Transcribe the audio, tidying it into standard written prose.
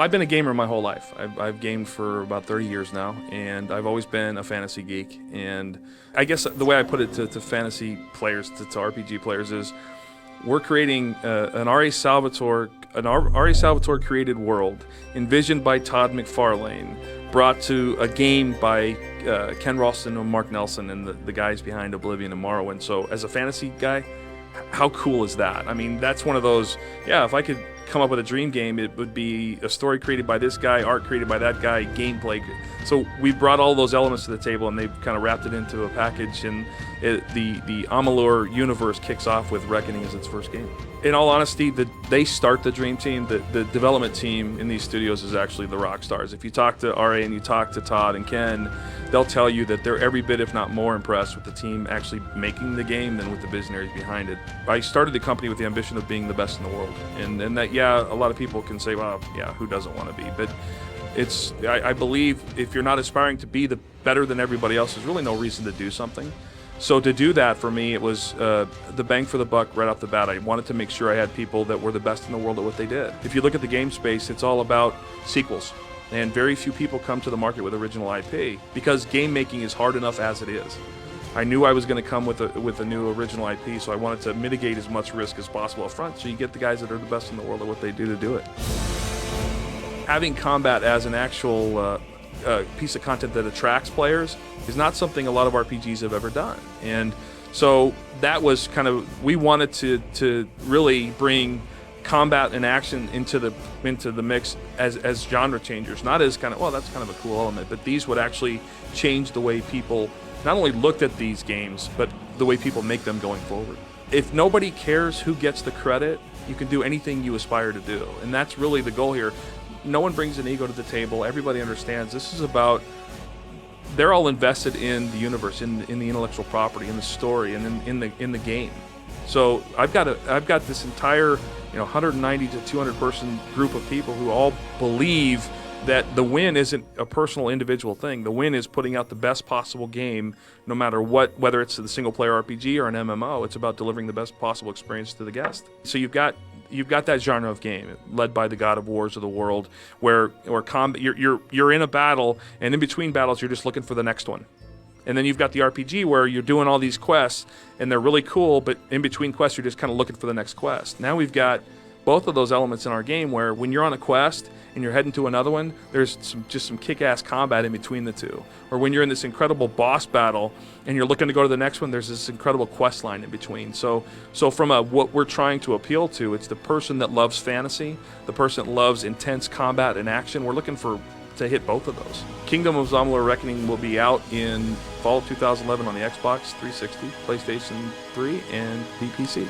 I've been a gamer my whole life. I've gamed for about 30 years now, and I've always been a fantasy geek. And I guess the way I put it to fantasy players, to RPG players, is we're creating an R.A. Salvatore created world, envisioned by Todd McFarlane, brought to a game by Ken Ralston and Mark Nelson and the guys behind Oblivion and Morrowind. So as a fantasy guy, how cool is that? I mean, that's one of those, yeah, if I could come up with a dream game, it would be a story created by this guy, art created by that guy, gameplay. So we brought all those elements to the table, and they've kind of wrapped it into a package, and the Amalur universe kicks off with Reckoning as its first game. In all honesty, they start the dream team. The development team in these studios is actually the rock stars. If you talk to RA and you talk to Todd and Ken, they'll tell you that they're every bit, if not more, impressed with the team actually making the game than with the visionaries behind it. I started the company with the ambition of being the best in the world, and that, yeah, a lot of people can say, well, yeah, who doesn't want to be? But I believe if you're not aspiring to be the better than everybody else, there's really no reason to do something. So to do that, for me, it was the bang for the buck right off the bat. I wanted to make sure I had people that were the best in the world at what they did. If you look at the game space, it's all about sequels. And very few people come to the market with original IP because game making is hard enough as it is. I knew I was going to come with a new original IP, so I wanted to mitigate as much risk as possible up front, so you get the guys that are the best in the world at what they do to do it. Having combat as an actual piece of content that attracts players is not something a lot of RPGs have ever done. And so that was kind of, we wanted to really bring combat and action into the mix as genre changers, not as kind of, well, that's kind of a cool element, but these would actually change the way people not only looked at these games, but the way people make them going forward. If nobody cares who gets the credit, you can do anything you aspire to do. And that's really the goal here. No one brings an ego to the table. Everybody understands this is about, they're all invested in the universe, in the intellectual property, in the story, and in the game. So I've got this entire 190 to 200 person group of people who all believe that the win isn't a personal individual thing. The win is putting out the best possible game, no matter what, whether it's the single player RPG or an MMO. It's about delivering the best possible experience to the guest. So you've got that genre of game led by the God of Wars of the world, where combat, you're in a battle, and in between battles you're just looking for the next one. And then you've got the RPG where you're doing all these quests and they're really cool, but in between quests you're just kind of looking for the next quest. Now we've got both of those elements in our game, where when you're on a quest and you're heading to another one, there's some kick-ass combat in between the two. Or when you're in this incredible boss battle and you're looking to go to the next one, there's this incredible quest line in between. So from what we're trying to appeal to, it's the person that loves fantasy, the person that loves intense combat and action. We're looking to hit both of those. Kingdom of Amalur Reckoning will be out in fall of 2011 on the Xbox 360, PlayStation 3, and the PC.